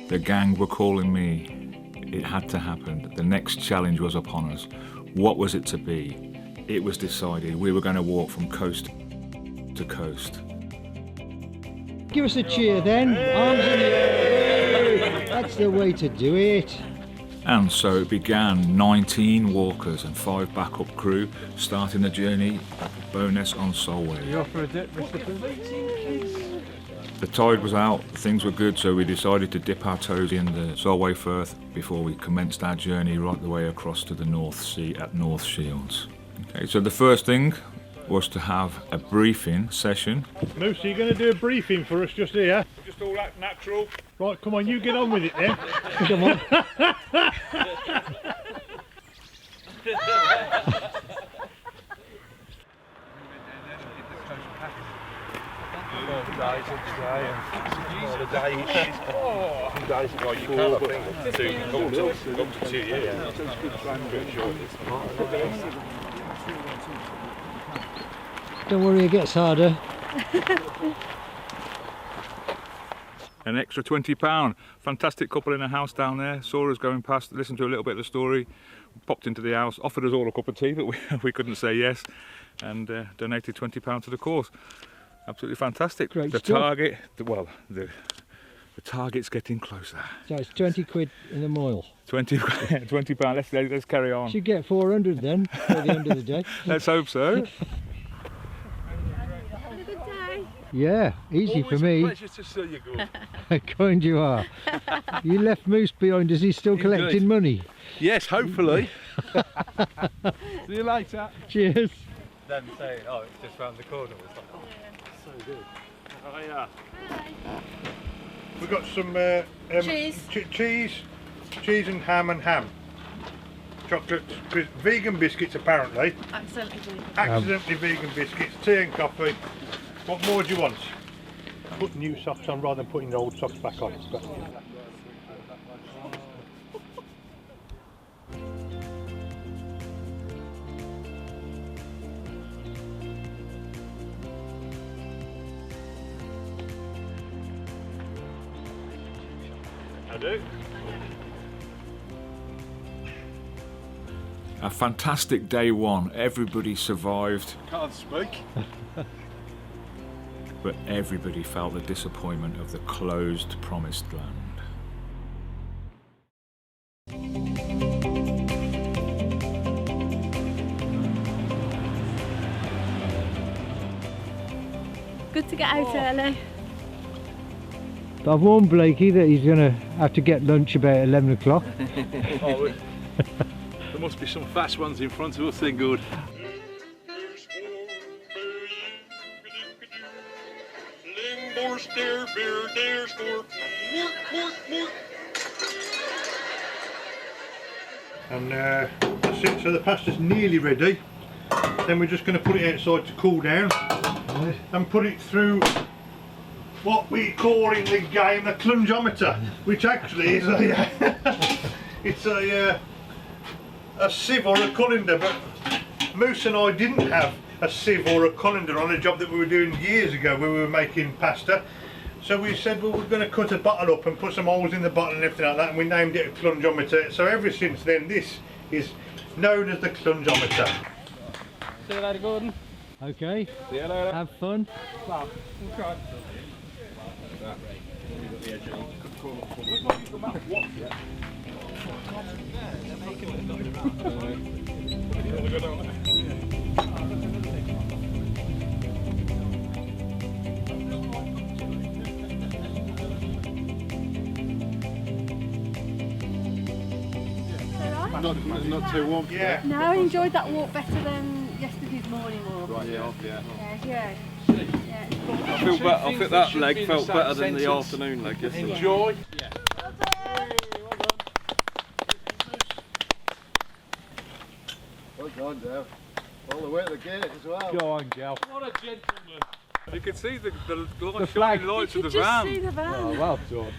The gang were calling me. It had to happen. The next challenge was upon us. What was it to be? It was decided we were going to walk from coast to coast. Give us a cheer then. Arms in the air. That's the way to do it. And so it began. 19 walkers and 5 backup crew starting the journey at Bowness on Solway. You offer a dip, Mr. Pooh? The tide was out, things were good, so we decided to dip our toes in the Solway Firth before we commenced our journey right the way across to the North Sea at North Shields. Okay, so the first thing was to have a briefing session. Moose, are you going to do a briefing for us just here? Just all that natural. Right, come on, you get on with it then. Come on. Don't worry, it gets harder. An extra £20. Fantastic couple in a house down there. Saw us going past, listened to a little bit of the story, popped into the house, offered us all a cup of tea, but we couldn't say yes, and donated £20 to the cause. Absolutely fantastic. Great the stuff. target, the target's getting closer. So it's 20 quid in the mile. 20 £20. Let's carry on. Should get 400 then by the end of the day. Let's hope so. Yeah, easy for me. Pleasure to see you, good. How kind you are. You left Moose behind. Is he still collecting money? Yes, hopefully. See you later. Cheers. Them saying, oh, it's just round the corner. It's like, oh, So good. Oh yeah. Hi. We've got some Cheese. cheese and ham. Chocolate, vegan biscuits apparently. Accidentally vegan. Accidentally vegan biscuits, tea and coffee. What more do you want? Put new socks on rather than putting the old socks back on. I do. A fantastic day one. Everybody survived, Can't speak. but everybody felt the disappointment of the closed promised land. Good to get out early. I've warned Blakey that he's going to have to get lunch about 11 o'clock. Oh, there must be some fast ones in front of us then, good. And that's it, so the pasta's nearly ready. Then we're just going to put it outside to cool down and put it through what we call in the game the clungeometer, which actually is it's a sieve or a colander, but Moose and I didn't have a sieve or a colander on a job that we were doing years ago when we were making pasta. So we said, well, we're going to cut a bottle up and put some holes in the bottle and everything like that, and we named it a clungeometer. So ever since then, this is known as the clungeometer. see you later, Gordon. Okay. See you later. Have fun. Well, we'll try. Not too warm. Yeah. No, I enjoyed that walk better than yesterday's morning walk. Right, yeah. Yeah. I feel better. I think that leg felt better than the afternoon leg yesterday. Enjoy. Well done, Dev. All the way to the gate as well. Go on, Gal. What a gentleman. You can see the flag. shining lights You of the could just van. see the van. Oh, well done.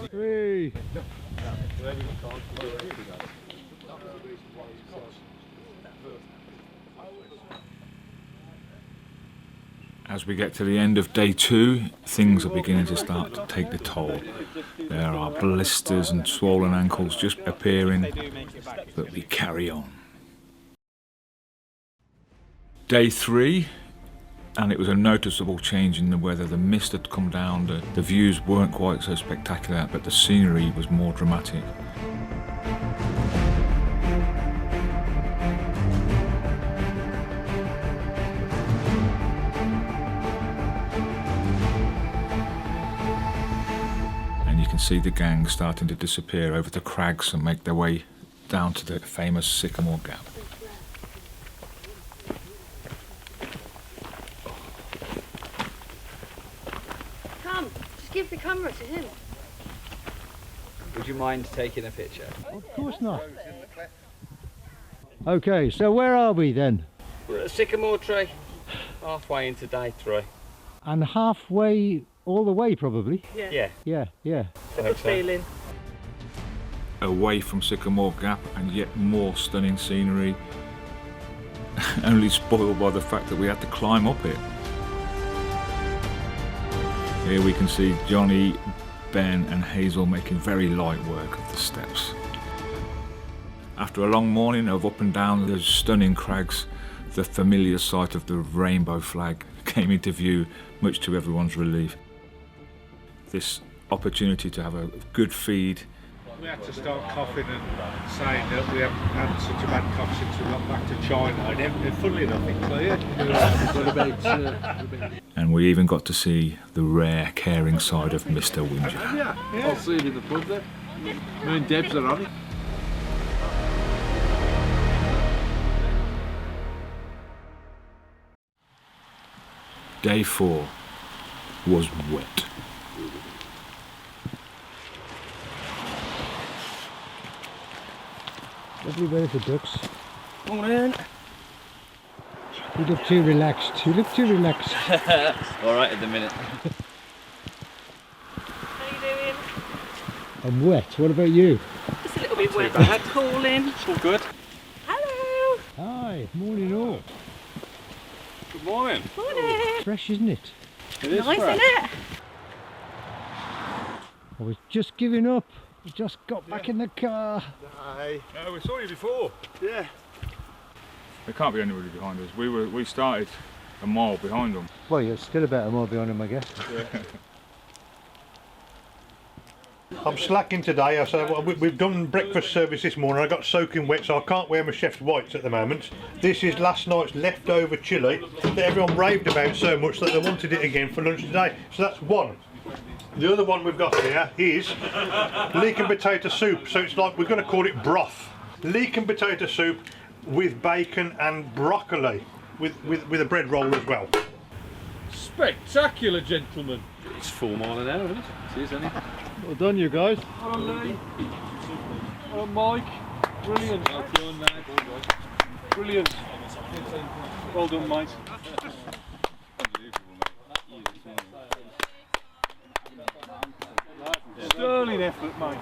3. As we get to the end of day 2, things are beginning to start to take the toll. There are blisters and swollen ankles just appearing, but we carry on. Day 3, and it was a noticeable change in the weather. The mist had come down, the views weren't quite so spectacular, but the scenery was more dramatic. And you can see the gang starting to disappear over the crags and make their way down to the famous Sycamore Gap. Give the camera to him. Would you mind taking a picture? Of course not. Okay, so where are we then? We're at a sycamore tree, halfway into day 3. And halfway, all the way probably. Yeah. Yeah. A good feeling. Away from Sycamore Gap and yet more stunning scenery, only spoiled by the fact that we had to climb up it. Here we can see Johnny, Ben and Hazel making very light work of the steps. After a long morning of up and down those stunning crags, the familiar sight of the rainbow flag came into view, much to everyone's relief. This opportunity to have a good feed. We had to start coughing and saying that we haven't had such a bad cough since we got back to China, and funnily enough it cleared. And we even got to see the rare, caring side of Mr. Winger. Yeah. I'll see you in the pub then. Me and Debs are on it. Day 4 was wet. Lovely weather for ducks. Morning. You look too relaxed. You look too relaxed. Alright at the minute. How you doing? I'm wet. What about you? Just a little bit wet, but I'm cooling. It's all good. Hello. Hi. Morning all. Good morning. Morning. Fresh, isn't it? It is Nice, fresh. isn't it? I was just giving up. I just got back in the car. Aye. No, we saw you before. Yeah. There can't be anybody behind us. We started a mile behind them. Well, you're still about a mile behind him, I guess. I'm slacking today. So we've done breakfast service this morning. I got soaking wet, so I can't wear my chef's whites at the moment. This is last night's leftover chilli that everyone raved about so much that they wanted it again for lunch today. So that's one. The other one we've got here is leek and potato soup. So it's like, we're going to call it broth. Leek and potato soup with bacon and broccoli with a bread roll as well. Spectacular, gentlemen. It's 4 mile an hour, isn't it? It is, isn't it? Well done, you guys. Hello, Lee. Hello, Mike. Brilliant. Well done, mate. Brilliant. Well done, mate. Sterling effort, mate.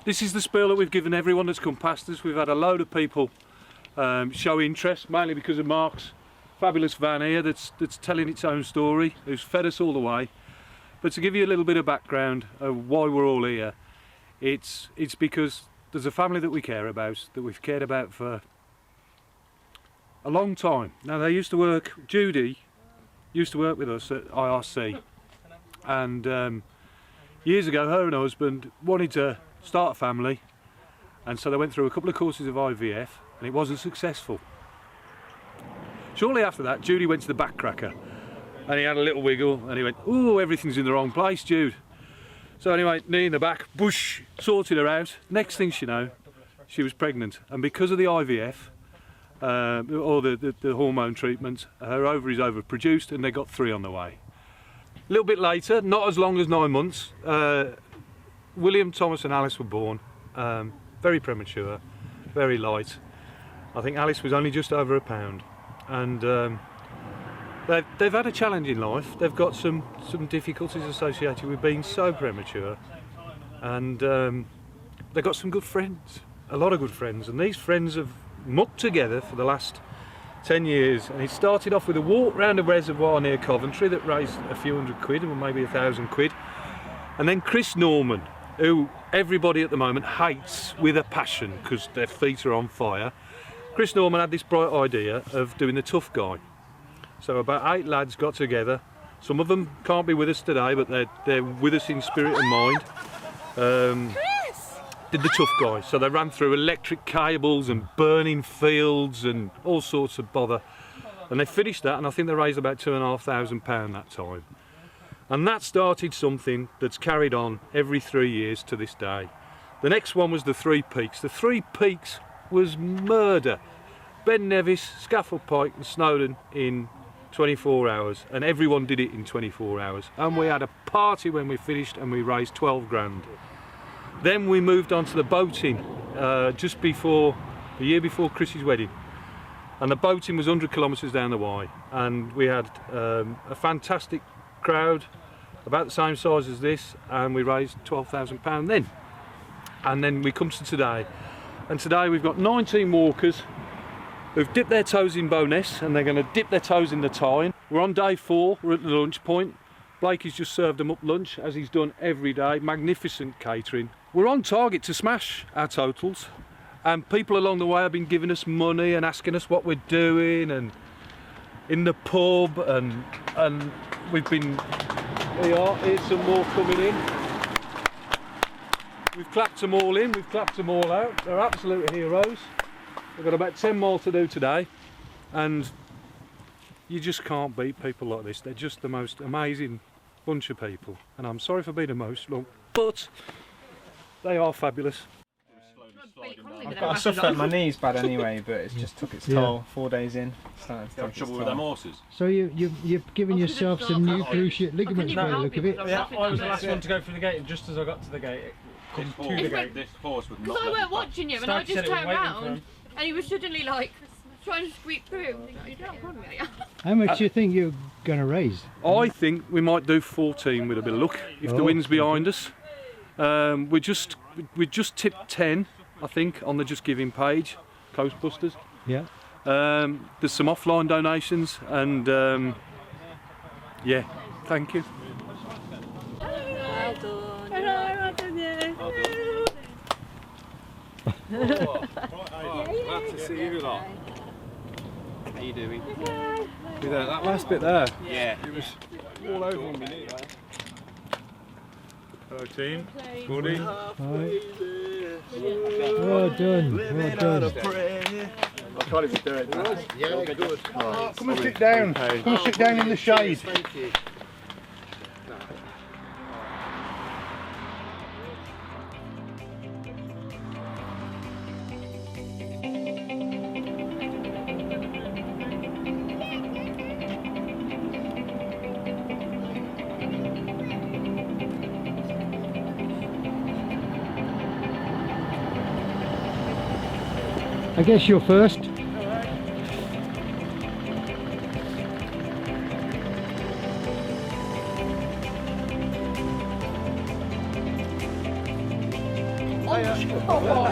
This is the spiel that we've given everyone that's come past us. We've had a load of people show interest, mainly because of Mark's fabulous van here that's telling its own story, who's fed us all the way. But to give you a little bit of background of why we're all here, it's because there's a family that we care about, that we've cared about for a long time. Now they used to work, Judy used to work with us at IRC, and years ago her and her husband wanted to start a family, and so they went through a couple of courses of IVF and it wasn't successful. Shortly after that Judy went to the backcracker and he had a little wiggle and he went, "Ooh, everything's in the wrong place, Jude." So anyway, knee in the back, bush, sorted her out. Next thing she know, she was pregnant, and because of the IVF or the hormone treatment, her ovaries overproduced and they got 3 on the way. A little bit later, not as long as 9 months, William, Thomas and Alice were born. Very premature, very light. I think Alice was only just over a pound, and they've had a challenge in life. They've got some difficulties associated with being so premature, and they've got some good friends. a lot of good friends, and these friends have mucked together for the last 10 years, and it started off with a walk round a reservoir near Coventry that raised a few £100 or maybe £1,000, and then Chris Norman, who everybody at the moment hates with a passion because their feet are on fire. Chris Norman had this bright idea of doing the tough guy. So about 8 lads got together. Some of them can't be with us today, but they're with us in spirit and mind. Did the tough guy. So they ran through electric cables and burning fields and all sorts of bother. And they finished that, and I think they raised about £2,500 that time. And that started something that's carried on every 3 years to this day. The next one was the Three Peaks. The Three Peaks was murder. Ben Nevis, Scaffold Pike and Snowdon in 24 hours, and everyone did it in 24 hours. And we had a party when we finished, and we raised 12 grand. Then we moved on to the boating just before, the year before Chris's wedding. And the boating was 100 kilometres down the Wye, and we had a fantastic crowd, about the same size as this, and we raised £12,000 then. And then we come to today, and today we've got 19 walkers who've dipped their toes in Bowness, and they're going to dip their toes in the Tyne. We're on day 4, we're at the lunch point. Blakey's just served them up lunch, as he's done every day. Magnificent catering. We're on target to smash our totals, and people along the way have been giving us money and asking us what we're doing, and in the pub, and we've been, here's some more coming in. We've clapped them all in, we've clapped them all out. They're absolute heroes. We've got about 10 more to do today, and you just can't beat people like this. They're just the most amazing bunch of people, and I'm sorry for being emotional, but they are fabulous. I suffered my knees bad anyway, but it's just took its toll. 4 days in, starting to take its toll. With them horses. So you've given yourself some new cruciate ligaments by the look of it. Yeah, I was the last one to go through the gate, and just as I got to the gate, This horse would not. Because I weren't watching you, and I just turned around, and he was suddenly like trying to squeak through. You don't want me. How much do you think you're going to raise? I think we might do 14 with a bit of luck if the wind's behind us. We just tipped 10, I think, on the Just Giving page, Coastbusters. Yeah. There's some offline donations, and yeah, thank you. Glad to see you lot. How you doing? That last bit there. Yeah. It was all over on me there. Hello team, Goody. Well done, well done. I can't even do it. Yeah, good. Come and sit down. Come and sit down in the shade. Thank you. I guess you're first. Oh,